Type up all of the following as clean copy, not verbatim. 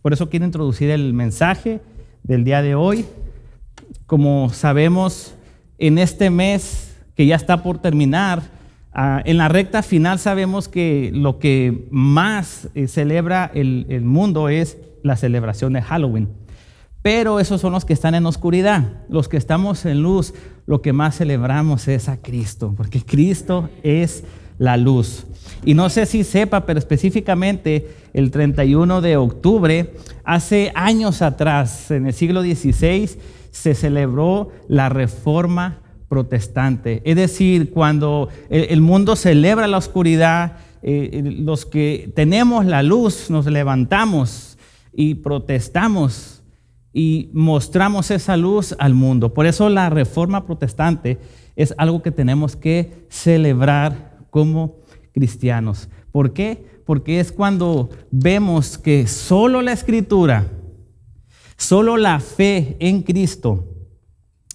Por eso quiero introducir el mensaje del día de hoy. Como sabemos, en este mes que ya está por terminar, en la recta final sabemos que lo que más celebra el mundo es la celebración de Halloween. Pero esos son los que están en oscuridad. Los que estamos en luz, lo que más celebramos es a Cristo, porque Cristo es la luz. Y no sé si sepa, pero específicamente el 31 de octubre, hace años atrás, en el siglo XVI, se celebró la Reforma Protestante. Es decir, cuando el mundo celebra la oscuridad, los que tenemos la luz nos levantamos y protestamos y mostramos esa luz al mundo. Por eso la Reforma Protestante es algo que tenemos que celebrar como cristianos. ¿Por qué? Porque es cuando vemos que solo la Escritura, solo la fe en Cristo,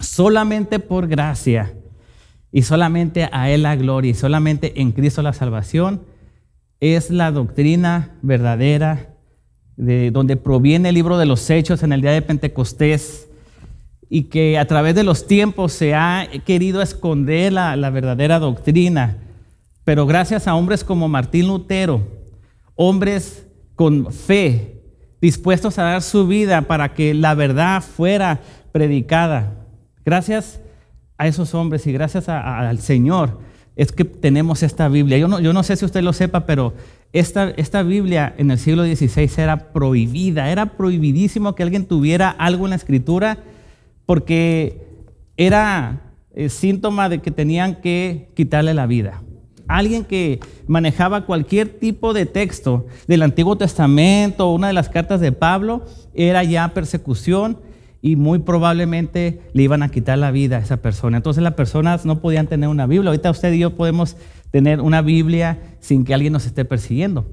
solamente por gracia y solamente a Él la gloria y solamente en Cristo la salvación es la doctrina verdadera de donde proviene el libro de los Hechos en el día de Pentecostés, y que a través de los tiempos se ha querido esconder la verdadera doctrina. Pero gracias a hombres como Martín Lutero, hombres con fe, dispuestos a dar su vida para que la verdad fuera predicada, gracias a esos hombres y gracias al Señor es que tenemos esta Biblia. Yo no sé si usted lo sepa, pero esta Biblia en el siglo XVI era prohibida. Era prohibidísimo que alguien tuviera algo en la Escritura porque era síntoma de que tenían que quitarle la vida. Alguien que manejaba cualquier tipo de texto del Antiguo Testamento o una de las cartas de Pablo era ya persecución y muy probablemente le iban a quitar la vida a esa persona. Entonces las personas no podían tener una Biblia. Ahorita usted y yo podemos tener una Biblia sin que alguien nos esté persiguiendo.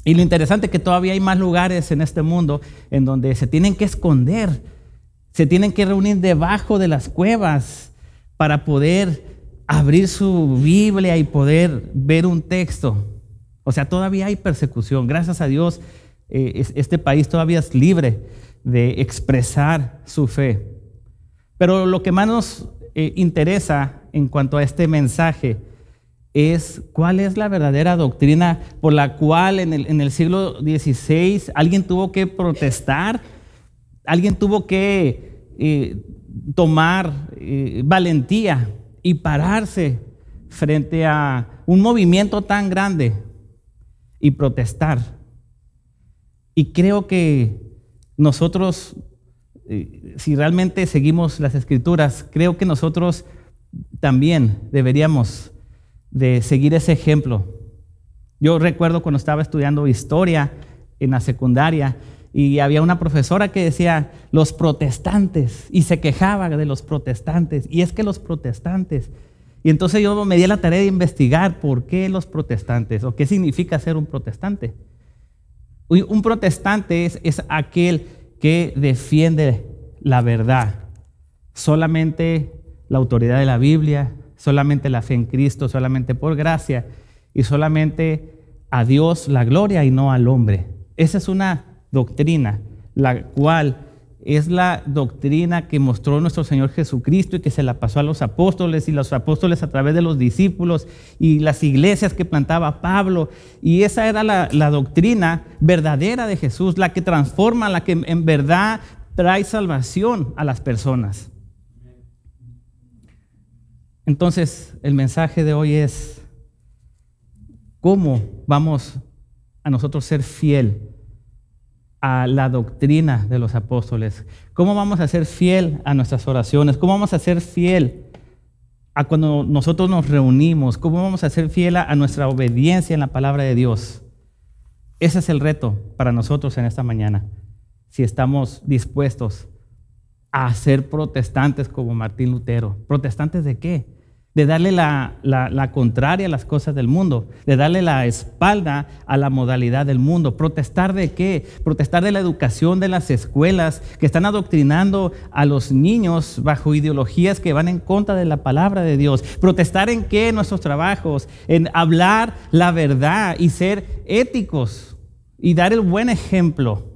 Y lo interesante es que todavía hay más lugares en este mundo en donde se tienen que esconder, se tienen que reunir debajo de las cuevas para poder abrir su Biblia y poder ver un texto. O sea, todavía hay persecución. Gracias a Dios, este país todavía es libre de expresar su fe. Pero lo que más nos interesa en cuanto a este mensaje es cuál es la verdadera doctrina por la cual en el siglo XVI alguien tuvo que protestar, alguien tuvo que tomar valentía y pararse frente a un movimiento tan grande y protestar. Y creo que nosotros, si realmente seguimos las Escrituras, creo que nosotros también deberíamos de seguir ese ejemplo. Yo recuerdo cuando estaba estudiando historia en la secundaria y había una profesora que decía los protestantes y se quejaba de los protestantes, y es que los protestantes, y entonces yo me di la tarea de investigar por qué los protestantes o qué significa ser un protestante. Un protestante es aquel que defiende la verdad, solamente la autoridad de la Biblia, solamente la fe en Cristo, solamente por gracia y solamente a Dios la gloria y no al hombre. Esa es una doctrina, la cual es la doctrina que mostró nuestro Señor Jesucristo y que se la pasó a los apóstoles, y los apóstoles a través de los discípulos y las iglesias que plantaba Pablo. Y esa era la doctrina verdadera de Jesús, la que transforma, la que en verdad trae salvación a las personas. Entonces, el mensaje de hoy es: ¿cómo vamos a nosotros ser fiel a la doctrina de los apóstoles? ¿Cómo vamos a ser fiel a nuestras oraciones? ¿Cómo vamos a ser fiel a cuando nosotros nos reunimos? ¿Cómo vamos a ser fiel a nuestra obediencia en la palabra de Dios? Ese es el reto para nosotros en esta mañana, si estamos dispuestos a ser protestantes como Martín Lutero. ¿Protestantes de qué? De darle la contraria a las cosas del mundo, de darle la espalda a la modalidad del mundo. ¿Protestar de qué? Protestar de la educación de las escuelas que están adoctrinando a los niños bajo ideologías que van en contra de la palabra de Dios. ¿Protestar en qué? En nuestros trabajos, en hablar la verdad y ser éticos y dar el buen ejemplo.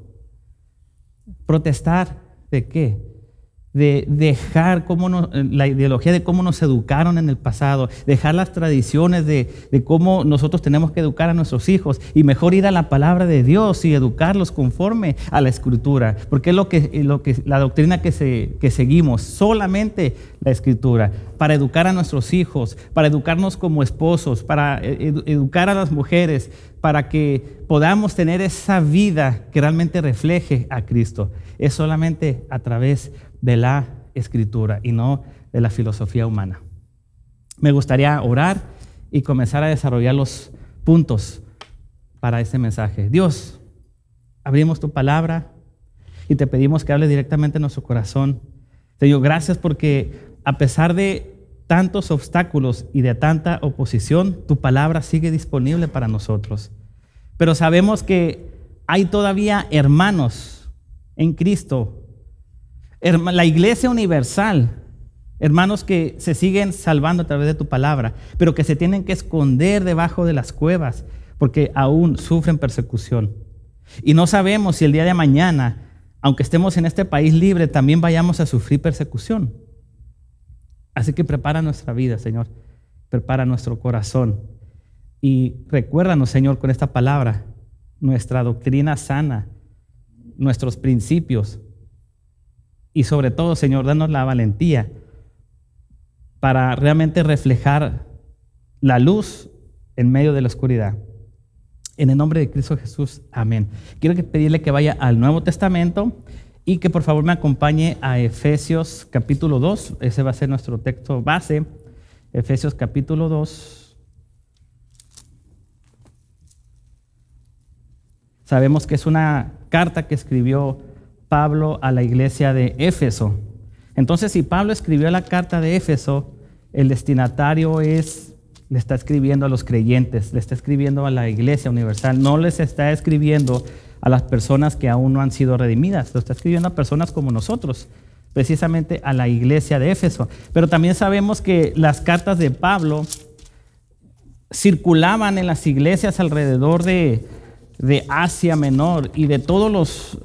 Protestar ¿de qué? De dejar la ideología de cómo nos educaron en el pasado, dejar las tradiciones de cómo nosotros tenemos que educar a nuestros hijos y mejor ir a la palabra de Dios y educarlos conforme a la Escritura, porque es la doctrina que seguimos, solamente la Escritura, para educar a nuestros hijos, para educarnos como esposos, para educar a las mujeres, para que podamos tener esa vida que realmente refleje a Cristo. Es solamente a través de la Escritura y no de la filosofía humana. Me gustaría orar y comenzar a desarrollar los puntos para este mensaje. Dios, abrimos tu palabra y te pedimos que hables directamente en nuestro corazón. Señor, gracias porque a pesar de tantos obstáculos y de tanta oposición, tu palabra sigue disponible para nosotros. Pero sabemos que hay todavía hermanos en Cristo, la iglesia universal, hermanos que se siguen salvando a través de tu palabra, pero que se tienen que esconder debajo de las cuevas porque aún sufren persecución. Y no sabemos si el día de mañana, aunque estemos en este país libre, también vayamos a sufrir persecución. Así que prepara nuestra vida, Señor, prepara nuestro corazón y recuérdanos, Señor, con esta palabra, nuestra doctrina sana, nuestros principios. Y sobre todo, Señor, danos la valentía para realmente reflejar la luz en medio de la oscuridad. En el nombre de Cristo Jesús, amén. Quiero pedirle que vaya al Nuevo Testamento y que por favor me acompañe a Efesios capítulo 2. Ese va a ser nuestro texto base. Efesios capítulo 2. Sabemos que es una carta que escribió Pablo a la iglesia de Éfeso. Entonces, si Pablo escribió la carta de Éfeso, el destinatario le está escribiendo a los creyentes, le está escribiendo a la iglesia universal, no les está escribiendo a las personas que aún no han sido redimidas, lo está escribiendo a personas como nosotros, precisamente a la iglesia de Éfeso. Pero también sabemos que las cartas de Pablo circulaban en las iglesias alrededor de Asia Menor y de todos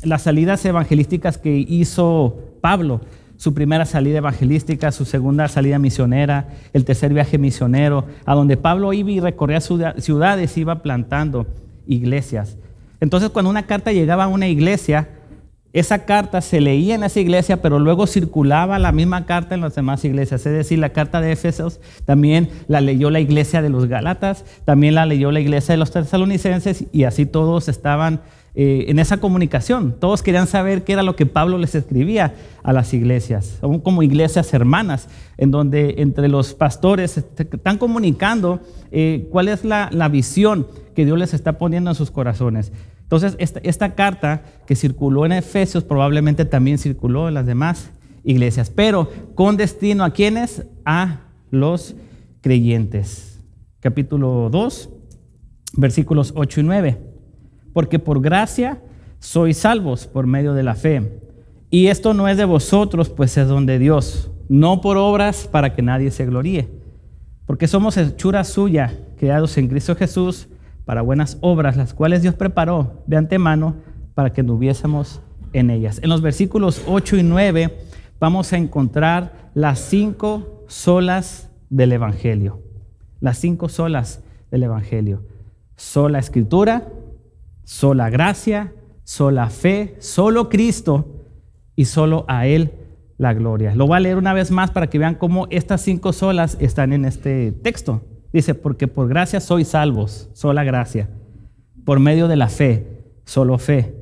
las salidas evangelísticas que hizo Pablo, su primera salida evangelística, su segunda salida misionera, el tercer viaje misionero, a donde Pablo iba y recorría ciudades, iba plantando iglesias. Entonces, cuando una carta llegaba a una iglesia, esa carta se leía en esa iglesia, pero luego circulaba la misma carta en las demás iglesias. Es decir, la carta de Efesios también la leyó la iglesia de los Gálatas, también la leyó la iglesia de los Tesalonicenses, y así todos estaban en esa comunicación. Todos querían saber qué era lo que Pablo les escribía a las iglesias, son como iglesias hermanas, en donde entre los pastores están comunicando cuál es la visión que Dios les está poniendo en sus corazones. Entonces, esta carta que circuló en Efesios probablemente también circuló en las demás iglesias, pero con destino ¿a quiénes? A los creyentes. Capítulo 2, versículos 8 y 9. Porque por gracia sois salvos por medio de la fe. Y esto no es de vosotros, pues es don de Dios, no por obras para que nadie se gloríe. Porque somos hechura suya, creados en Cristo Jesús, para buenas obras, las cuales Dios preparó de antemano para que anduviésemos en ellas. En los versículos 8 y 9 vamos a encontrar las 5 solas del Evangelio. Las 5 solas del Evangelio. Sola Escritura, sola gracia, sola fe, solo Cristo y solo a Él la gloria. Lo voy a leer una vez más para que vean cómo estas 5 solas están en este texto. Dice, porque por gracia sois salvos, sola gracia, por medio de la fe, solo fe.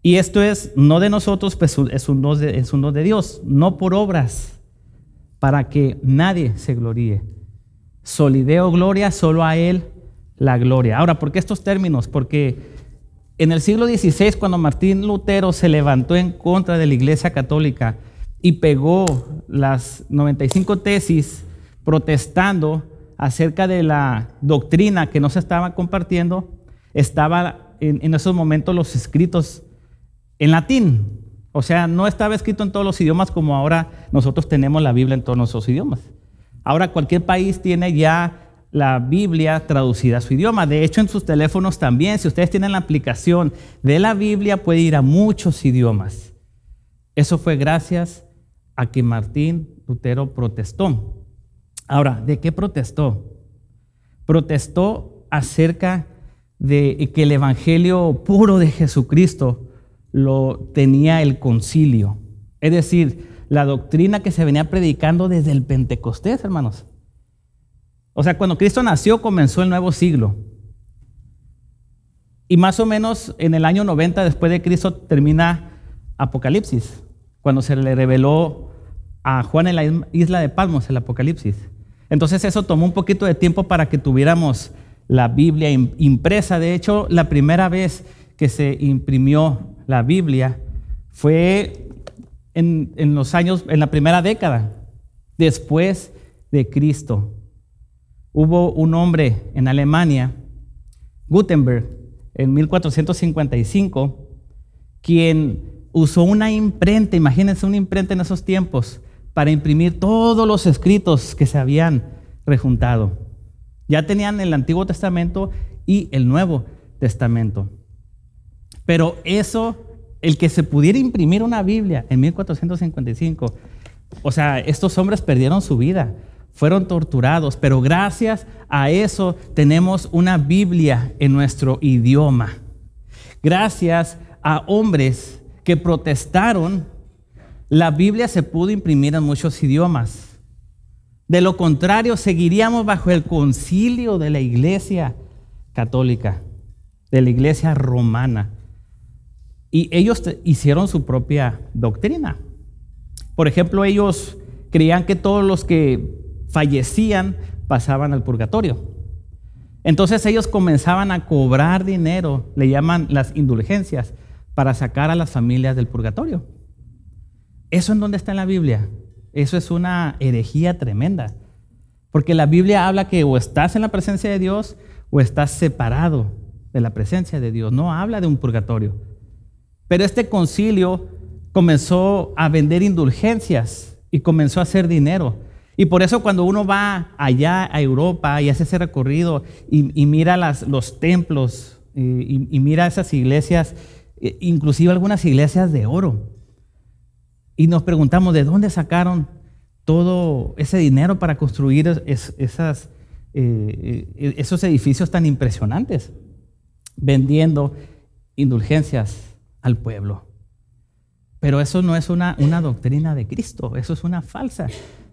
Y esto es no de nosotros, pues es un don de Dios, no por obras, para que nadie se gloríe. Solideo gloria, solo a Él la gloria. Ahora, ¿por qué estos términos? Porque en el siglo XVI, cuando Martín Lutero se levantó en contra de la Iglesia Católica y pegó las 95 tesis protestando acerca de la doctrina que no se estaba compartiendo, estaba en esos momentos los escritos en latín. O sea, no estaba escrito en todos los idiomas como ahora nosotros tenemos la Biblia en todos nuestros idiomas. Ahora cualquier país tiene ya la Biblia traducida a su idioma. De hecho, en sus teléfonos también, si ustedes tienen la aplicación de la Biblia, puede ir a muchos idiomas. Eso fue gracias a que Martín Lutero protestó. Ahora, ¿de qué protestó? Protestó acerca de que el evangelio puro de Jesucristo lo tenía el concilio. Es decir, la doctrina que se venía predicando desde el Pentecostés, hermanos. O sea, cuando Cristo nació, comenzó el nuevo siglo. Y más o menos en el año 90 después de Cristo termina Apocalipsis, cuando se le reveló a Juan en la isla de Patmos el Apocalipsis. Entonces eso tomó un poquito de tiempo para que tuviéramos la Biblia impresa. De hecho, la primera vez que se imprimió la Biblia fue en la primera década después de Cristo. Hubo un hombre en Alemania, Gutenberg, en 1455, quien usó una imprenta, imagínense una imprenta en esos tiempos, para imprimir todos los escritos que se habían rejuntado. Ya tenían el Antiguo Testamento y el Nuevo Testamento. Pero eso, el que se pudiera imprimir una Biblia en 1455, o sea, estos hombres perdieron su vida, fueron torturados, pero gracias a eso tenemos una Biblia en nuestro idioma. Gracias a hombres que protestaron, la Biblia se pudo imprimir en muchos idiomas. De lo contrario, seguiríamos bajo el concilio de la Iglesia Católica, de la Iglesia Romana. Y ellos hicieron su propia doctrina. Por ejemplo, ellos creían que todos los que fallecían pasaban al purgatorio. Entonces ellos comenzaban a cobrar dinero, le llaman las indulgencias, para sacar a las familias del purgatorio. ¿Eso en dónde está en la Biblia? Eso es una herejía tremenda. Porque la Biblia habla que o estás en la presencia de Dios o estás separado de la presencia de Dios. No habla de un purgatorio. Pero este concilio comenzó a vender indulgencias y comenzó a hacer dinero. Y por eso cuando uno va allá a Europa y hace ese recorrido y mira los templos y mira esas iglesias, inclusive algunas iglesias de oro, y nos preguntamos de dónde sacaron todo ese dinero para construir esos edificios tan impresionantes, vendiendo indulgencias al pueblo. Pero eso no es una doctrina de Cristo, eso es una falsa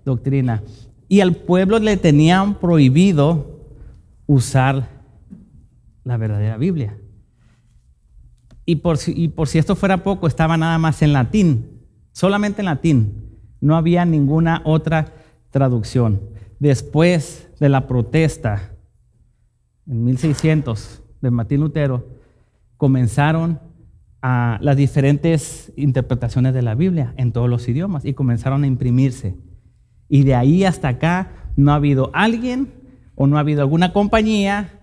doctrina. Y al pueblo le tenían prohibido usar la verdadera Biblia. Y por si esto fuera poco, estaba nada más en latín, solamente en latín. No había ninguna otra traducción. Después de la protesta en 1600 de Martín Lutero, comenzaron a las diferentes interpretaciones de la Biblia en todos los idiomas y comenzaron a imprimirse. Y de ahí hasta acá no ha habido alguien o no ha habido alguna compañía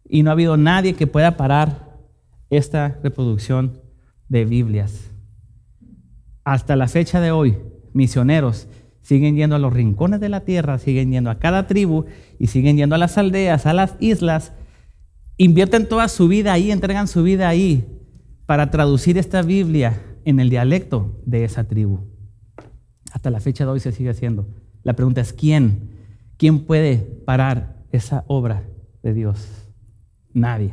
y no ha habido nadie que pueda parar esta reproducción de Biblias. Hasta la fecha de hoy, misioneros siguen yendo a los rincones de la tierra, siguen yendo a cada tribu y siguen yendo a las aldeas, a las islas, invierten toda su vida ahí, entregan su vida ahí para traducir esta Biblia en el dialecto de esa tribu. Hasta la fecha de hoy se sigue haciendo. La pregunta es ¿quién? ¿Quién puede parar esa obra de Dios? Nadie.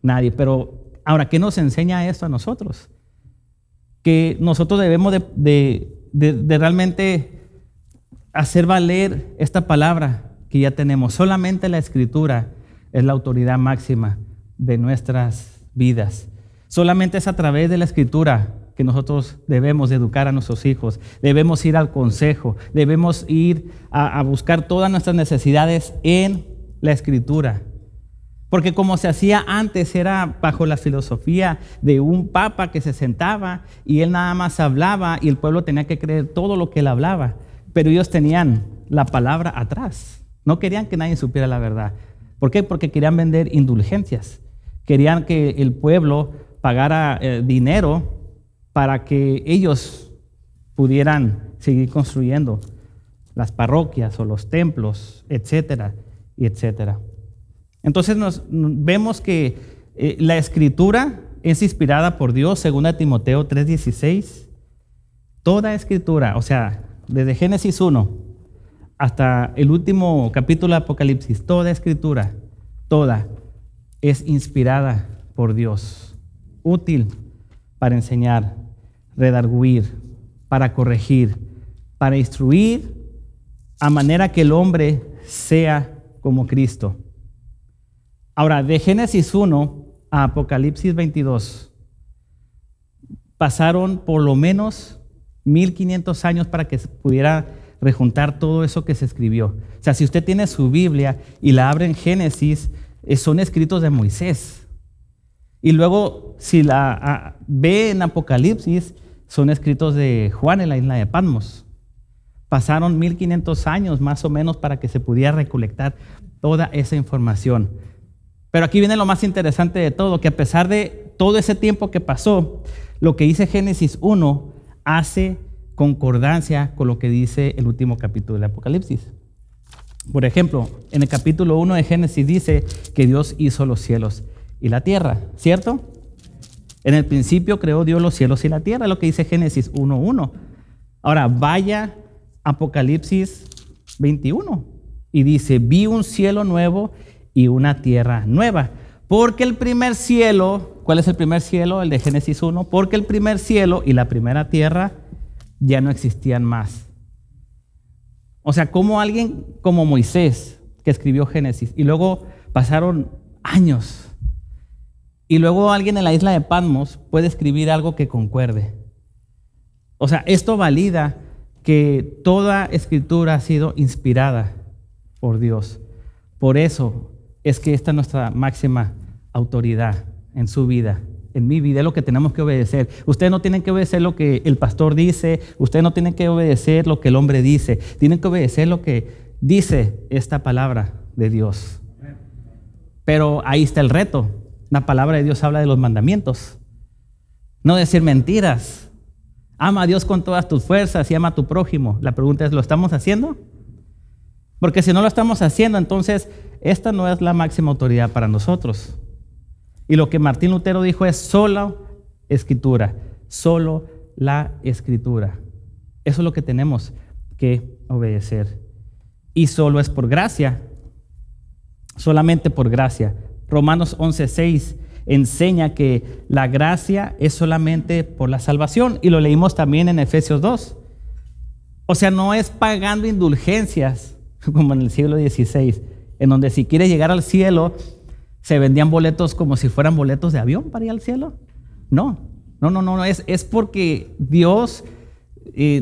Nadie. Pero ahora, ¿qué nos enseña esto a nosotros? Que nosotros debemos de realmente hacer valer esta palabra que ya tenemos. Solamente la Escritura es la autoridad máxima de nuestras vidas. Solamente es a través de la Escritura que nosotros debemos de educar a nuestros hijos, debemos ir al consejo, debemos ir a buscar todas nuestras necesidades en la Escritura. Porque como se hacía antes, era bajo la filosofía de un papa que se sentaba y él nada más hablaba y el pueblo tenía que creer todo lo que él hablaba. Pero ellos tenían la palabra atrás. No querían que nadie supiera la verdad. ¿Por qué? Porque querían vender indulgencias. Querían que el pueblo pagara dinero para que ellos pudieran seguir construyendo las parroquias o los templos, etcétera, y etcétera. Entonces vemos que la Escritura es inspirada por Dios, 2 Timoteo 3:16. Toda Escritura, o sea, desde Génesis 1 hasta el último capítulo de Apocalipsis, toda Escritura, toda es inspirada por Dios, útil para enseñar, redarguir, para corregir, para instruir, a manera que el hombre sea como Cristo. Ahora, de Génesis 1 a Apocalipsis 22, pasaron por lo menos 1500 años para que se pudiera rejuntar todo eso que se escribió. O sea, si usted tiene su Biblia y la abre en Génesis, son escritos de Moisés. Y luego, si la ve en Apocalipsis, son escritos de Juan en la isla de Patmos. Pasaron 1500 años más o menos para que se pudiera recolectar toda esa información. Pero aquí viene lo más interesante de todo, que a pesar de todo ese tiempo que pasó, lo que dice Génesis 1 hace concordancia con lo que dice el último capítulo del Apocalipsis. Por ejemplo, en el capítulo 1 de Génesis dice que Dios hizo los cielos y la tierra, ¿cierto? En el principio creó Dios los cielos y la tierra, lo que dice Génesis 1:1. Ahora vaya Apocalipsis 21 y dice, vi un cielo nuevo y una tierra nueva. Porque el primer cielo, ¿cuál es el primer cielo? El de Génesis 1. Porque el primer cielo y la primera tierra ya no existían más. O sea, como alguien como Moisés, que escribió Génesis, y luego pasaron años, y luego alguien en la isla de Patmos puede escribir algo que concuerde. O sea, esto valida que toda escritura ha sido inspirada por Dios. Por eso es que esta es nuestra máxima autoridad en su vida, en mi vida, es lo que tenemos que obedecer. Ustedes no tienen que obedecer lo que el pastor dice, ustedes no tienen que obedecer lo que el hombre dice, tienen que obedecer lo que dice esta palabra de Dios. Pero ahí está el reto. La palabra de Dios habla de los mandamientos, no decir mentiras. Ama a Dios con todas tus fuerzas y ama a tu prójimo. La pregunta es, ¿lo estamos haciendo? Porque si no lo estamos haciendo, entonces esta no es la máxima autoridad para nosotros. Y lo que Martín Lutero dijo es solo Escritura, solo la Escritura. Eso es lo que tenemos que obedecer. Y solo es por gracia, solamente por gracia. Romanos 11:6 enseña que la gracia es solamente por la salvación. Y lo leímos también en Efesios 2. O sea, no es pagando indulgencias como en el siglo XVI, en donde si quieres llegar al cielo, se vendían boletos como si fueran boletos de avión para ir al cielo. No, es porque Dios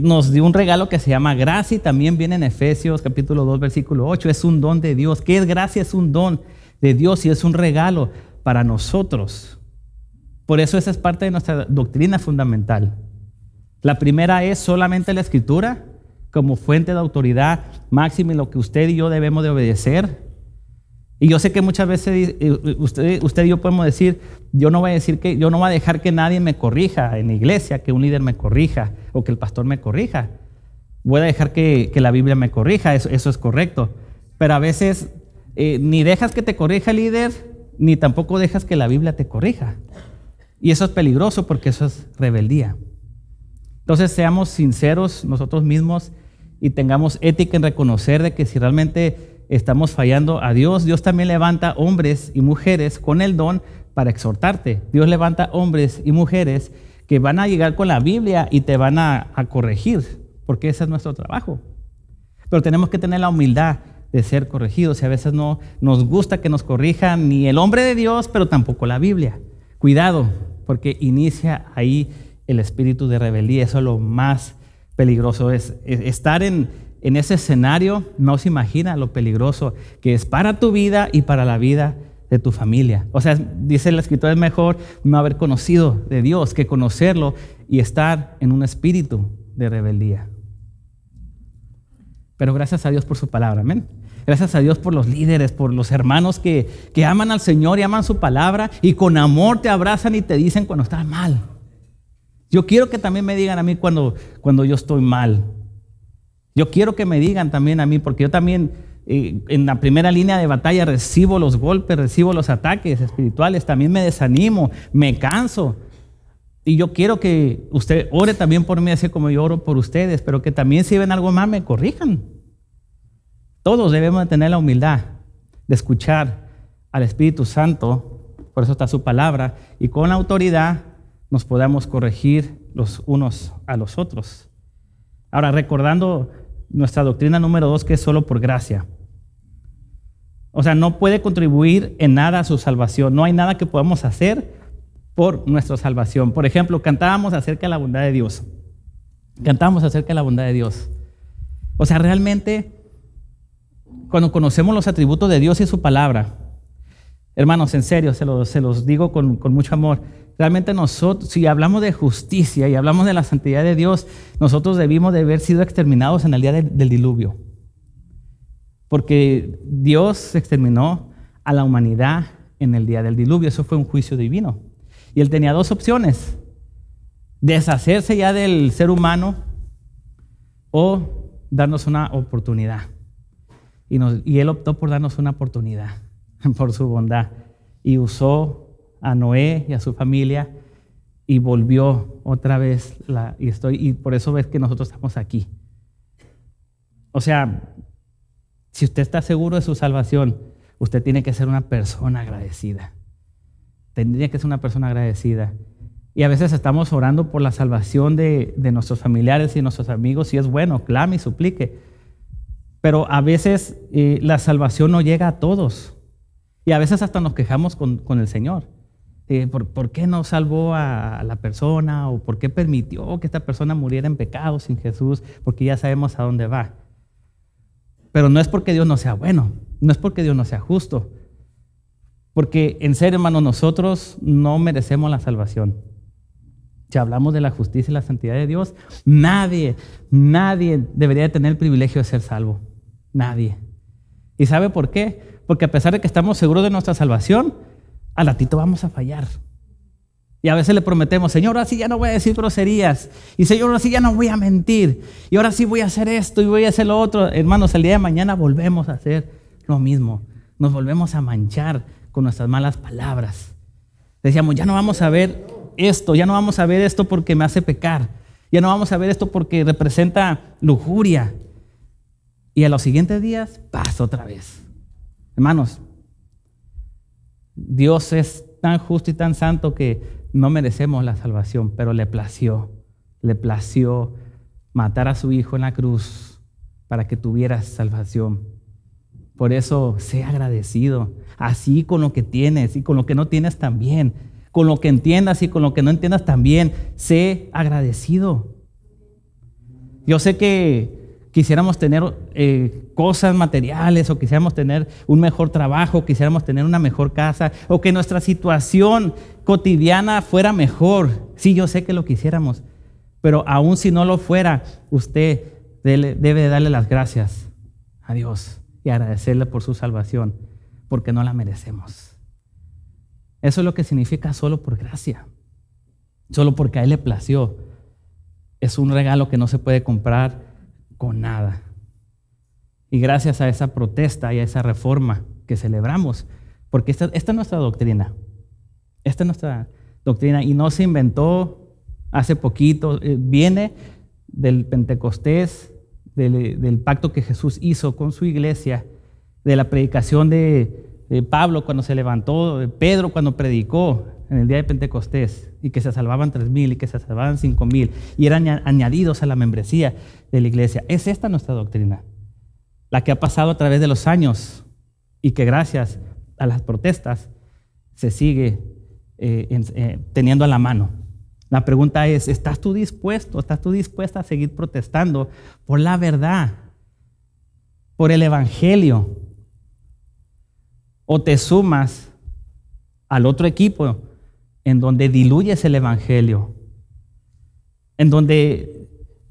nos dio un regalo que se llama gracia, y también viene en Efesios capítulo 2, versículo 8, es un don de Dios. ¿Qué es gracia? Es un don de Dios y es un regalo para nosotros. Por eso esa es parte de nuestra doctrina fundamental. La primera es solamente la Escritura como fuente de autoridad máxima y lo que usted y yo debemos de obedecer. Y yo sé que muchas veces usted y yo podemos decir, yo no voy a dejar que nadie me corrija en la iglesia, que un líder me corrija o que el pastor me corrija. Voy a dejar que la Biblia me corrija, eso es correcto. Pero a veces ni dejas que te corrija el líder, ni tampoco dejas que la Biblia te corrija. Y eso es peligroso porque eso es rebeldía. Entonces seamos sinceros nosotros mismos y tengamos ética en reconocer de que si realmente estamos fallando a Dios, Dios también levanta hombres y mujeres con el don para exhortarte. Dios levanta hombres y mujeres que van a llegar con la Biblia y te van a corregir, porque ese es nuestro trabajo. Pero tenemos que tener la humildad de ser corregidos y a veces no nos gusta que nos corrijan ni el hombre de Dios, pero tampoco la Biblia. Cuidado, porque inicia ahí el espíritu de rebeldía. Eso es lo más peligroso, es estar en ese escenario. No se imagina lo peligroso que es para tu vida y para la vida de tu familia. O sea, dice la Escritura, es mejor no haber conocido de Dios que conocerlo y estar en un espíritu de rebeldía. Pero gracias a Dios por su palabra, amén. Gracias a Dios por los líderes, por los hermanos que aman al Señor y aman su palabra y con amor te abrazan y te dicen cuando estás mal. Yo quiero que también me digan a mí cuando yo estoy mal. Yo quiero que me digan también a mí, porque yo también en la primera línea de batalla recibo los golpes, recibo los ataques espirituales, también me desanimo, me canso. Y yo quiero que usted ore también por mí, así como yo oro por ustedes, pero que también si ven algo más me corrijan. Todos debemos de tener la humildad de escuchar al Espíritu Santo, por eso está su palabra, y con la autoridad nos podamos corregir los unos a los otros. Ahora, recordando nuestra doctrina número 2, que es solo por gracia. O sea, no puede contribuir en nada a su salvación. No hay nada que podamos hacer por nuestra salvación. Por ejemplo, cantábamos acerca de la bondad de Dios. Cantábamos acerca de la bondad de Dios. O sea, realmente, cuando conocemos los atributos de Dios y su palabra, hermanos, en serio, se los digo con mucho amor. Realmente nosotros, si hablamos de justicia y hablamos de la santidad de Dios, nosotros debimos de haber sido exterminados en el día del diluvio. Porque Dios exterminó a la humanidad en el día del diluvio. Eso fue un juicio divino. Y Él tenía dos opciones: deshacerse ya del ser humano o darnos una oportunidad. Y Él optó por darnos una oportunidad, por su bondad. Y usó a Noé y a su familia y volvió otra vez. Y por eso ves que nosotros estamos aquí. O sea, si usted está seguro de su salvación, usted tiene que ser una persona agradecida. Tendría que ser una persona agradecida. Y a veces estamos orando por la salvación de nuestros familiares y nuestros amigos, y es bueno, clame y suplique. Pero a veces la salvación no llega a todos. Y a veces hasta nos quejamos con el Señor. ¿Por qué no salvó a la persona? ¿O por qué permitió que esta persona muriera en pecado sin Jesús? Porque ya sabemos a dónde va. Pero no es porque Dios no sea bueno, no es porque Dios no sea justo. Porque en serio, hermano, nosotros no merecemos la salvación. Si hablamos de la justicia y la santidad de Dios, nadie debería de tener el privilegio de ser salvo. Nadie. ¿Y sabe por qué? Porque a pesar de que estamos seguros de nuestra salvación, al ratito vamos a fallar. Y a veces le prometemos: Señor, ahora sí ya no voy a decir groserías. Y Señor, ahora sí ya no voy a mentir. Y ahora sí voy a hacer esto y voy a hacer lo otro. Hermanos, el día de mañana volvemos a hacer lo mismo. Nos volvemos a manchar con nuestras malas palabras. Decíamos: ya no vamos a ver esto, ya no vamos a ver esto porque me hace pecar. Ya no vamos a ver esto porque representa lujuria. Y a los siguientes días pasa otra vez. Hermanos, Dios es tan justo y tan santo que no merecemos la salvación, pero le plació matar a su Hijo en la cruz para que tuvieras salvación. Por eso, sé agradecido, así con lo que tienes y con lo que no tienes también, con lo que entiendas y con lo que no entiendas también, sé agradecido. Yo sé que quisiéramos tener cosas materiales, o quisiéramos tener un mejor trabajo, quisiéramos tener una mejor casa, o que nuestra situación cotidiana fuera mejor. Sí, yo sé que lo quisiéramos, pero aún si no lo fuera, usted debe darle las gracias a Dios y agradecerle por su salvación, porque no la merecemos. Eso es lo que significa solo por gracia, solo porque a Él le plació. Es un regalo que no se puede comprar con nada. Y gracias a esa protesta y a esa reforma que celebramos, porque esta es nuestra doctrina. Esta es nuestra doctrina y no se inventó hace poquito, viene del Pentecostés, del pacto que Jesús hizo con su iglesia, de la predicación de Pablo cuando se levantó, de Pedro cuando predicó en el día de Pentecostés, y que se salvaban 3,000 y que se salvaban 5,000 y eran añadidos a la membresía de la iglesia. Es esta nuestra doctrina, la que ha pasado a través de los años y que gracias a las protestas se sigue teniendo a la mano. La pregunta es: ¿estás tú dispuesta a seguir protestando por la verdad, por el evangelio? ¿O te sumas al otro equipo en donde diluyes el evangelio, en donde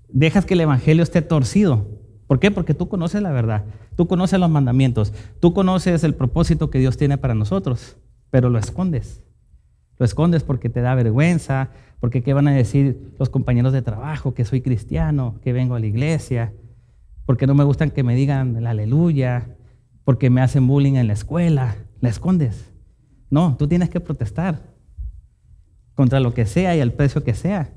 dejas que el evangelio esté torcido? ¿Por qué? Porque tú conoces la verdad, tú conoces los mandamientos, tú conoces el propósito que Dios tiene para nosotros, pero lo escondes. Lo escondes porque te da vergüenza, porque ¿qué van a decir los compañeros de trabajo? Que soy cristiano, que vengo a la iglesia, porque no me gustan que me digan el aleluya, porque me hacen bullying en la escuela, la escondes. No, tú tienes que protestar contra lo que sea y al precio que sea.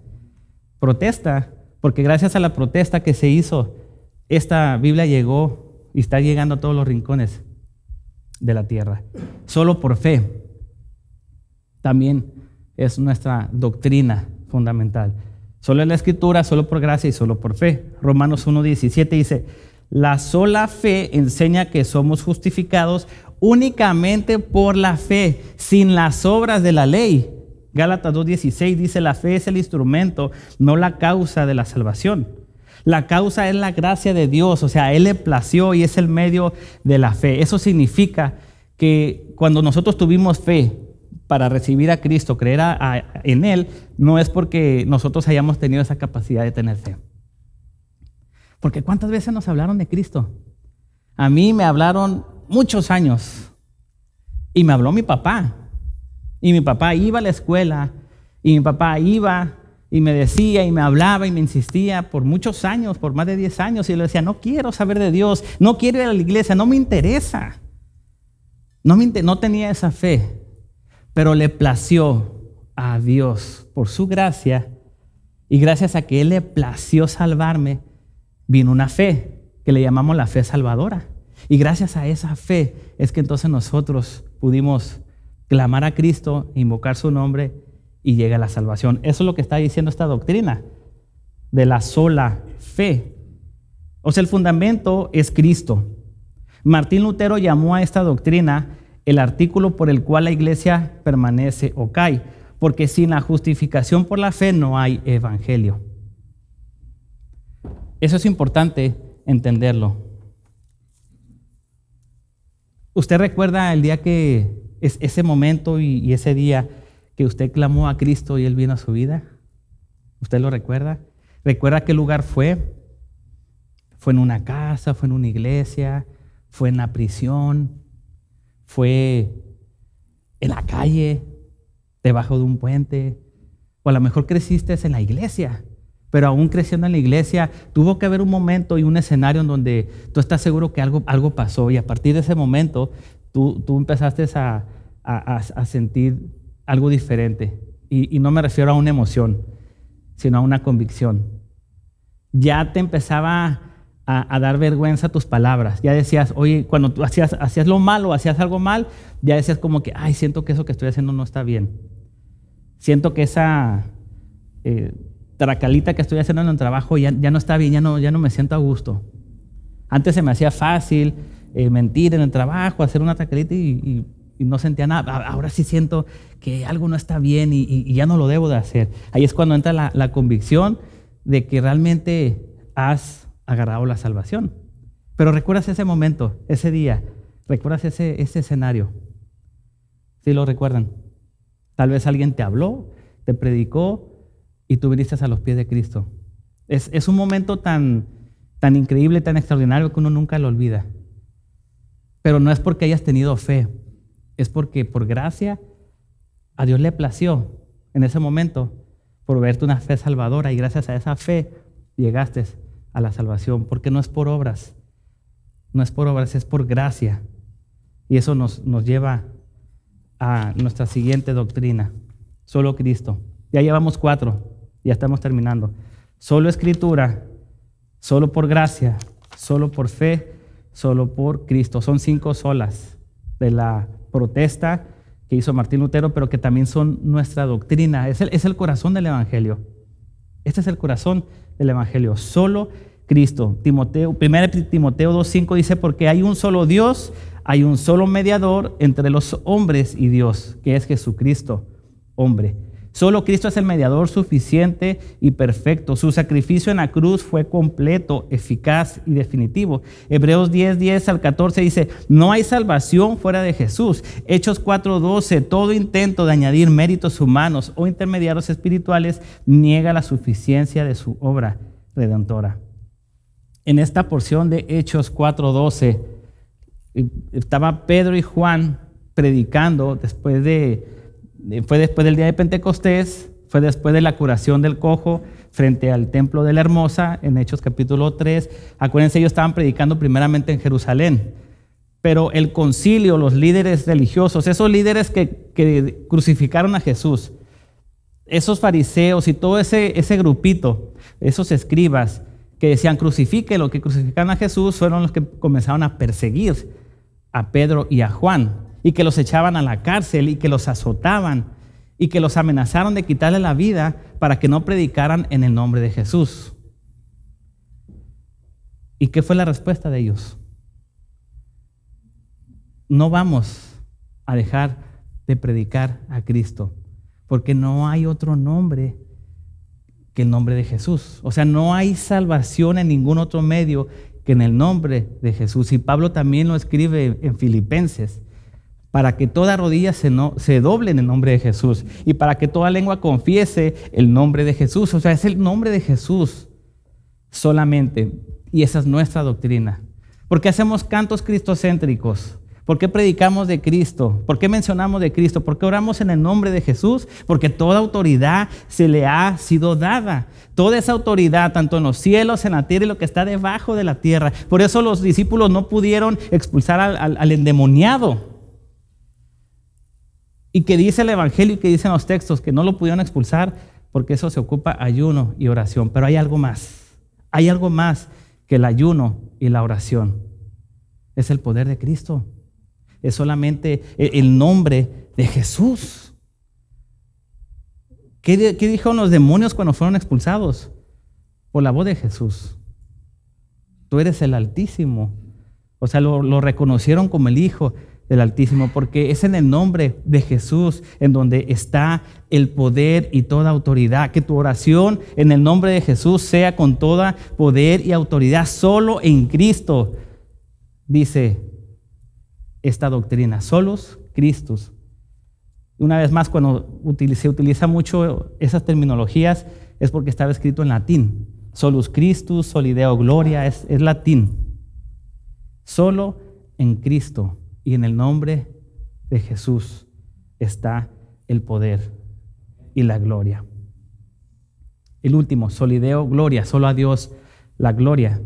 Protesta, porque gracias a la protesta que se hizo, esta Biblia llegó y está llegando a todos los rincones de la tierra. Solo por fe. También es nuestra doctrina fundamental. Solo en la Escritura, solo por gracia y solo por fe. Romanos 1:17 dice, la sola fe enseña que somos justificados únicamente por la fe, sin las obras de la ley. Gálatas 2:16 dice, la fe es el instrumento, no la causa de la salvación. La causa es la gracia de Dios, o sea, a Él le plació y es el medio de la fe. Eso significa que cuando nosotros tuvimos fe para recibir a Cristo, creer en Él, no es porque nosotros hayamos tenido esa capacidad de tener fe. Porque ¿cuántas veces nos hablaron de Cristo? A mí me hablaron muchos años y me habló mi papá. Y mi papá iba a la escuela y mi papá iba y me decía y me hablaba y me insistía por muchos años, por más de 10 años. Y yo le decía, no quiero saber de Dios, no quiero ir a la iglesia, no me interesa. No tenía esa fe, pero le plació a Dios por su gracia y gracias a que Él le plació salvarme, vino una fe que le llamamos la fe salvadora. Y gracias a esa fe es que entonces nosotros pudimos clamar a Cristo, invocar su nombre y llega la salvación. Eso es lo que está diciendo esta doctrina de la sola fe. O sea, el fundamento es Cristo. Martín Lutero llamó a esta doctrina el artículo por el cual la iglesia permanece o cae, porque sin la justificación por la fe no hay evangelio. Eso es importante entenderlo. ¿Usted recuerda el día que ese momento y ese día que usted clamó a Cristo y Él vino a su vida? ¿Usted lo recuerda? ¿Recuerda qué lugar fue? ¿Fue en una casa? ¿Fue en una iglesia? ¿Fue en la prisión? ¿Fue en la calle? ¿Debajo de un puente? O a lo mejor creciste en la iglesia, pero aún creciendo en la iglesia tuvo que haber un momento y un escenario en donde tú estás seguro que algo pasó y a partir de ese momento tú empezaste a sentir algo diferente. Y no me refiero a una emoción, sino a una convicción. Ya te empezaba a dar vergüenza tus palabras. Ya decías, oye, cuando tú hacías lo malo, hacías algo mal, ya decías como que, ay, siento que eso que estoy haciendo no está bien. Siento que esa tracalita que estoy haciendo en el trabajo ya no está bien, ya no me siento a gusto. Antes se me hacía fácil mentir en el trabajo, hacer una tracalita y no sentía nada. Ahora sí siento que algo no está bien y ya no lo debo de hacer. Ahí es cuando entra la convicción de que realmente has agarrado la salvación. Pero recuerdas ese momento, ese día, recuerdas ese escenario. ¿Sí lo recuerdan? Tal vez alguien te habló, te predicó y tú viniste a los pies de Cristo. Es un momento tan increíble, tan extraordinario que uno nunca lo olvida. Pero no es porque hayas tenido fe, es porque por gracia a Dios le plació en ese momento proveerte una fe salvadora y gracias a esa fe llegaste a la salvación, porque no es por obras, es por gracia. Y eso nos lleva a nuestra siguiente doctrina, solo Cristo. Ya llevamos 4, ya estamos terminando. Solo Escritura, solo por gracia, solo por fe, solo por Cristo. Son 5 solas de la protesta que hizo Martín Lutero, pero que también son nuestra doctrina. Es el corazón del Evangelio. Este es el corazón del Evangelio. Solo Cristo. 1 Timoteo 2:5 dice, porque hay un solo Dios, hay un solo mediador entre los hombres y Dios, que es Jesucristo, hombre. Solo Cristo es el mediador suficiente y perfecto. Su sacrificio en la cruz fue completo, eficaz y definitivo. Hebreos 10:10 al 14 dice, no hay salvación fuera de Jesús. Hechos 4:12, todo intento de añadir méritos humanos o intermediarios espirituales niega la suficiencia de su obra redentora. En esta porción de Hechos 4:12 estaba Pedro y Juan predicando fue después del día de Pentecostés, fue después de la curación del cojo frente al templo de la Hermosa en Hechos capítulo 3. Acuérdense, ellos estaban predicando primeramente en Jerusalén. Pero el concilio, los líderes religiosos, esos líderes que crucificaron a Jesús, esos fariseos y todo ese grupito, esos escribas que decían crucifíquelo, que crucificaron a Jesús, fueron los que comenzaron a perseguir a Pedro y a Juan, y que los echaban a la cárcel y que los azotaban y que los amenazaron de quitarle la vida para que no predicaran en el nombre de Jesús. ¿Y qué fue la respuesta de ellos? No vamos a dejar de predicar a Cristo, porque no hay otro nombre que el nombre de Jesús. O sea, no hay salvación en ningún otro medio que en el nombre de Jesús. Y Pablo también lo escribe en Filipenses, para que toda rodilla se doble en el nombre de Jesús y para que toda lengua confiese el nombre de Jesús. O sea, es el nombre de Jesús solamente. Y esa es nuestra doctrina. ¿Por qué hacemos cantos cristocéntricos? ¿Por qué predicamos de Cristo? ¿Por qué mencionamos de Cristo? ¿Por qué oramos en el nombre de Jesús? Porque toda autoridad se le ha sido dada. Toda esa autoridad, tanto en los cielos, en la tierra y lo que está debajo de la tierra. Por eso los discípulos no pudieron expulsar al endemoniado. Y que dice el Evangelio y que dicen los textos que no lo pudieron expulsar porque eso se ocupa ayuno y oración. Pero hay algo más. Hay algo más que el ayuno y la oración. Es el poder de Cristo. Es solamente el nombre de Jesús. ¿Qué dijeron los demonios cuando fueron expulsados? Por la voz de Jesús. Tú eres el Altísimo. O sea, lo reconocieron como el Hijo del Altísimo, porque es en el nombre de Jesús en donde está el poder y toda autoridad. Que tu oración en el nombre de Jesús sea con toda poder y autoridad. Solo en Cristo, dice esta doctrina. Solos Christus. Una vez más, cuando se utiliza mucho esas terminologías, es porque estaba escrito en latín. Solus Christus, soli Deo gloria, es latín. Solo en Cristo y en el nombre de Jesús está el poder y la gloria. El último, soli Deo gloria, solo a Dios la gloria.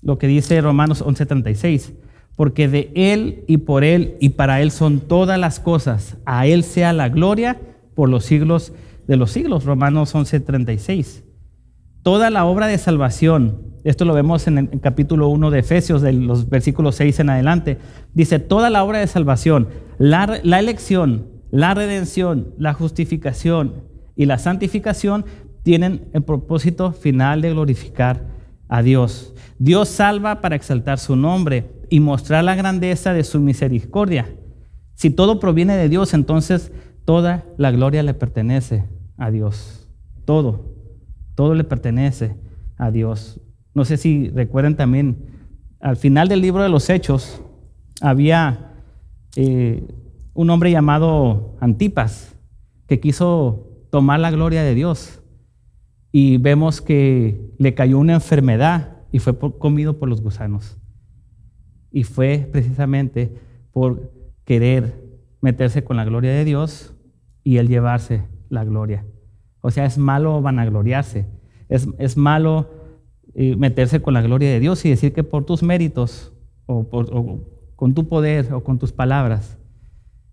Lo que dice Romanos 11:36, porque de Él y por Él y para Él son todas las cosas, a Él sea la gloria por los siglos de los siglos. Romanos 11:36. Toda la obra de salvación, esto lo vemos en el capítulo 1 de Efesios, de los versículos 6 en adelante, dice toda la obra de salvación, la elección, la redención, la justificación y la santificación tienen el propósito final de glorificar a Dios. Dios salva para exaltar su nombre y mostrar la grandeza de su misericordia. Si todo proviene de Dios, entonces toda la gloria le pertenece a Dios. Todo le pertenece a Dios. No sé si recuerdan también, al final del libro de los Hechos, había un hombre llamado Antipas que quiso tomar la gloria de Dios. Y vemos que le cayó una enfermedad y fue comido por los gusanos. Y fue precisamente por querer meterse con la gloria de Dios y él llevarse la gloria. O sea, es malo vanagloriarse. Es malo meterse con la gloria de Dios y decir que por tus méritos o con tu poder o con tus palabras.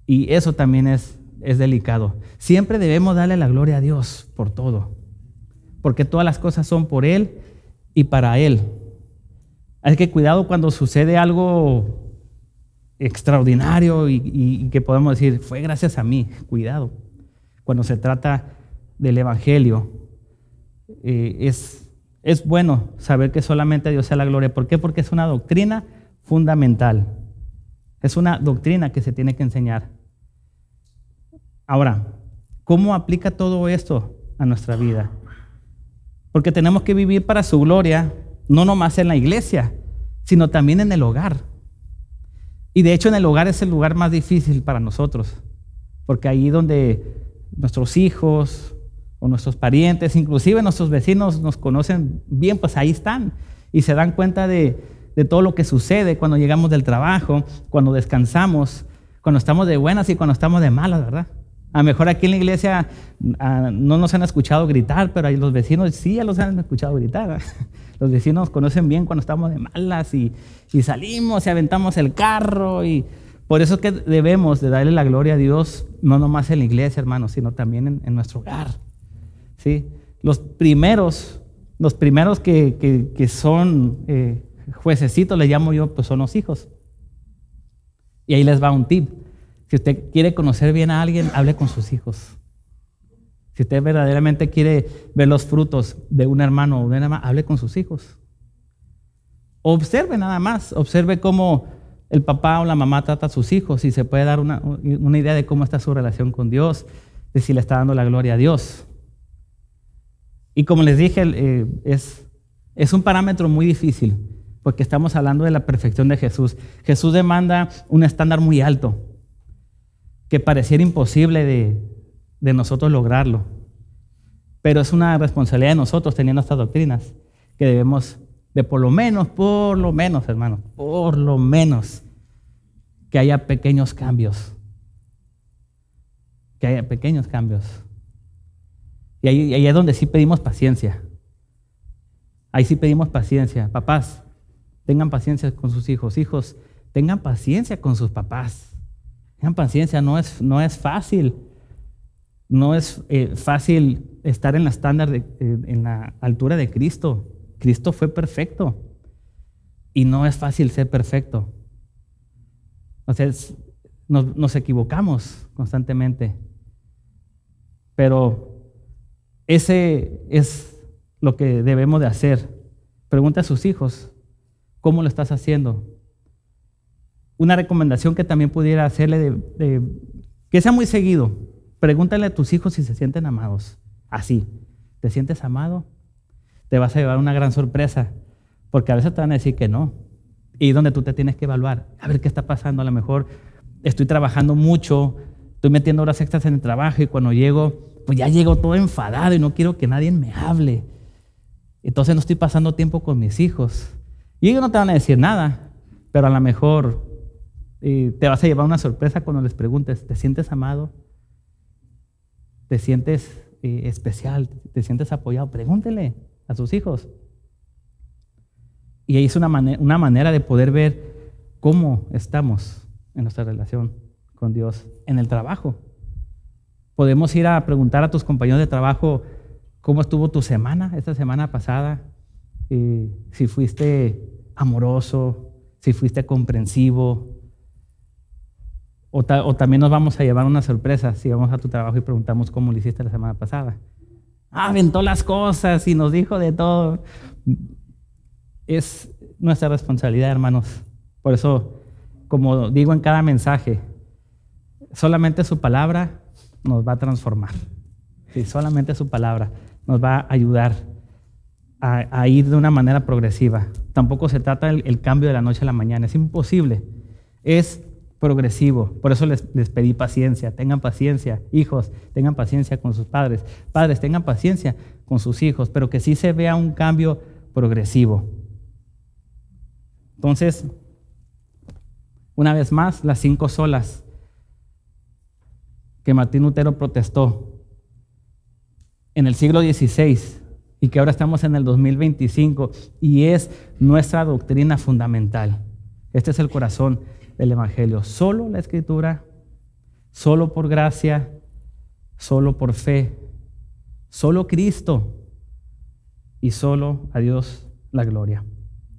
Y eso también es delicado. Siempre debemos darle la gloria a Dios por todo, porque todas las cosas son por Él y para Él. Así que cuidado cuando sucede algo extraordinario y que podemos decir, fue gracias a mí. Cuidado. Cuando se trata del Evangelio, es bueno saber que solamente a Dios sea la gloria. ¿Por qué? Porque es una doctrina fundamental. Es una doctrina que se tiene que enseñar. Ahora, ¿cómo aplica todo esto a nuestra vida? Porque tenemos que vivir para su gloria, no nomás en la iglesia, sino también en el hogar. Y de hecho en el hogar es el lugar más difícil para nosotros, porque ahí donde nuestros hijos o nuestros parientes, inclusive nuestros vecinos nos conocen bien, pues ahí están y se dan cuenta de todo lo que sucede cuando llegamos del trabajo, cuando descansamos, cuando estamos de buenas y cuando estamos de malas, ¿verdad? A lo mejor aquí en la iglesia no nos han escuchado gritar, pero ahí los vecinos sí ya los han escuchado gritar. Los vecinos conocen bien cuando estamos de malas y salimos y aventamos el carro. Y por eso es que debemos de darle la gloria a Dios, no nomás en la iglesia, hermanos, sino también en nuestro hogar. ¿Sí? Los primeros que son juececitos, les llamo yo, pues son los hijos. Y ahí les va un tip. Si usted quiere conocer bien a alguien, hable con sus hijos. Si usted verdaderamente quiere ver los frutos de un hermano o de una hermana, hable con sus hijos. Observe nada más, observe cómo el papá o la mamá trata a sus hijos y se puede dar una idea de cómo está su relación con Dios, de si le está dando la gloria a Dios. Y como les dije, es un parámetro muy difícil, porque estamos hablando de la perfección de Jesús. Jesús demanda un estándar muy alto, que pareciera imposible de nosotros lograrlo. Pero es una responsabilidad de nosotros, teniendo estas doctrinas, que debemos de por lo menos, hermanos, por lo menos, que haya pequeños cambios. Que haya pequeños cambios. Y ahí es donde sí pedimos paciencia. Ahí sí pedimos paciencia. Papás, tengan paciencia con sus hijos. Hijos, tengan paciencia con sus papás. Tengan paciencia, no es fácil. No es fácil estar en la estándar, en la altura de Cristo. Cristo fue perfecto. Y no es fácil ser perfecto. Entonces, nos equivocamos constantemente. Pero ese es lo que debemos de hacer. Pregunta a sus hijos, ¿cómo lo estás haciendo? Una recomendación que también pudiera hacerle que sea muy seguido. Pregúntale a tus hijos si se sienten amados. Así, ¿te sientes amado? Te vas a llevar una gran sorpresa, porque a veces te van a decir que no. Y donde tú te tienes que evaluar, a ver qué está pasando. A lo mejor estoy trabajando mucho, estoy metiendo horas extras en el trabajo y cuando llego, pues ya llego todo enfadado y no quiero que nadie me hable. Entonces no estoy pasando tiempo con mis hijos. Y ellos no te van a decir nada, pero a lo mejor te vas a llevar una sorpresa cuando les preguntes, ¿te sientes amado? ¿Te sientes especial? ¿Te sientes apoyado? Pregúntele a sus hijos. Y ahí es una manera de poder ver cómo estamos en nuestra relación con Dios. En el trabajo, podemos ir a preguntar a tus compañeros de trabajo cómo estuvo tu semana, esta semana pasada, si fuiste amoroso, si fuiste comprensivo, o también nos vamos a llevar una sorpresa si vamos a tu trabajo y preguntamos cómo lo hiciste la semana pasada. Aventó las cosas y nos dijo de todo. Es nuestra responsabilidad, hermanos. Por eso, como digo en cada mensaje, solamente su palabra nos va a transformar. Sí, solamente su palabra nos va a ayudar a ir de una manera progresiva. Tampoco se trata el cambio de la noche a la mañana. Es imposible. Es progresivo. Por eso les pedí paciencia. Tengan paciencia. Hijos, tengan paciencia con sus padres. Padres, tengan paciencia con sus hijos, pero que sí se vea un cambio progresivo. Entonces, una vez más, las 5 solas que Martín Lutero protestó en el siglo XVI y que ahora estamos en el 2025 y es nuestra doctrina fundamental. Este es el corazón del Evangelio. Solo la Escritura, solo por gracia, solo por fe, solo Cristo y solo a Dios la gloria.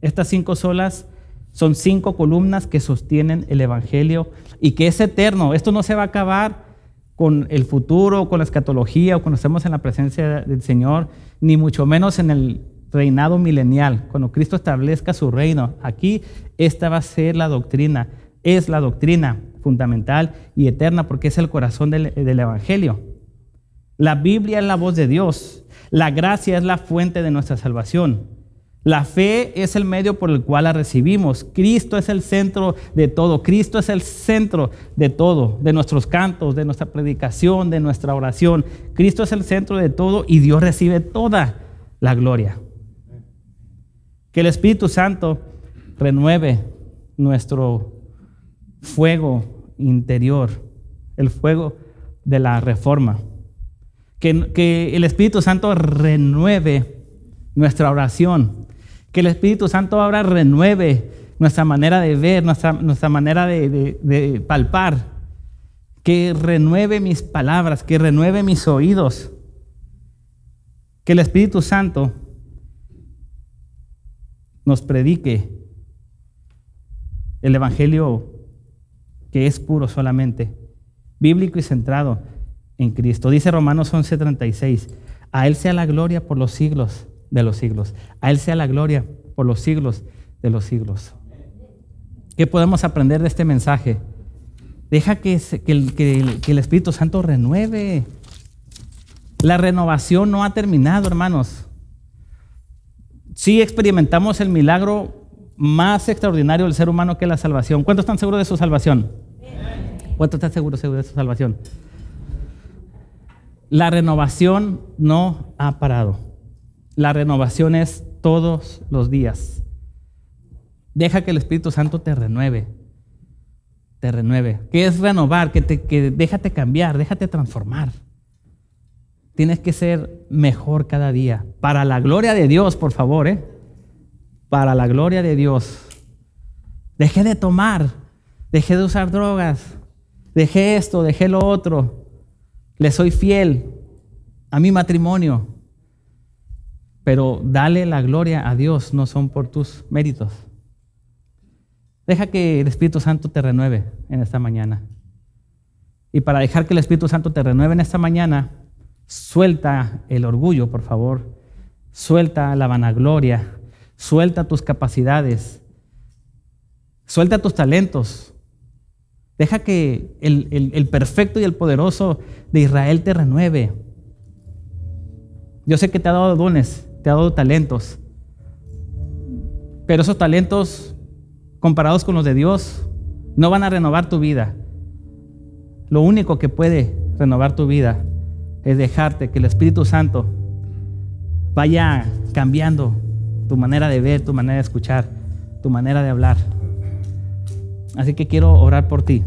Estas 5 solas son 5 columnas que sostienen el Evangelio y que es eterno. Esto no se va a acabar con el futuro, con la escatología o cuando estemos en la presencia del Señor, ni mucho menos en el reinado milenial, cuando Cristo establezca su reino. Aquí esta va a ser la doctrina, es la doctrina fundamental y eterna porque es el corazón del Evangelio. La Biblia es la voz de Dios, la gracia es la fuente de nuestra salvación. La fe es el medio por el cual la recibimos. Cristo es el centro de todo. Cristo es el centro de todo, de nuestros cantos, de nuestra predicación, de nuestra oración. Cristo es el centro de todo y Dios recibe toda la gloria. Que el Espíritu Santo renueve nuestro fuego interior, el fuego de la reforma. Que el Espíritu Santo renueve nuestra oración. Que el Espíritu Santo ahora renueve nuestra manera de ver, nuestra manera de palpar. Que renueve mis palabras, que renueve mis oídos. Que el Espíritu Santo nos predique el Evangelio que es puro solamente, bíblico y centrado en Cristo. Dice Romanos 11:36, a Él sea la gloria por los siglos de los siglos. A Él sea la gloria por los siglos de los siglos. ¿Qué podemos aprender de este mensaje? Deja que el Espíritu Santo renueve. La renovación no ha terminado, hermanos. Sí experimentamos el milagro más extraordinario del ser humano, que es la salvación. ¿Cuántos están seguros de su salvación? ¿Cuántos están seguros de su salvación? La renovación no ha parado. La renovación es todos los días. Deja que el Espíritu Santo te renueve. Te renueve. ¿Qué es renovar? Que déjate cambiar, déjate transformar. Tienes que ser mejor cada día. Para la gloria de Dios, por favor, para la gloria de Dios. Dejé de tomar, dejé de usar drogas, dejé esto, dejé lo otro. Le soy fiel a mi matrimonio. Pero dale la gloria a Dios, no son por tus méritos. Deja que el Espíritu Santo te renueve en esta mañana. Y para dejar que el Espíritu Santo te renueve en esta mañana, suelta el orgullo, por favor. Suelta la vanagloria. Suelta tus capacidades. Suelta tus talentos. Deja que el perfecto y el poderoso de Israel te renueve. Yo sé que te ha dado dones, te ha dado talentos. Pero esos talentos, comparados con los de Dios, no van a renovar tu vida. Lo único que puede renovar tu vida es dejarte que el Espíritu Santo vaya cambiando tu manera de ver, tu manera de escuchar, tu manera de hablar. Así que quiero orar por ti.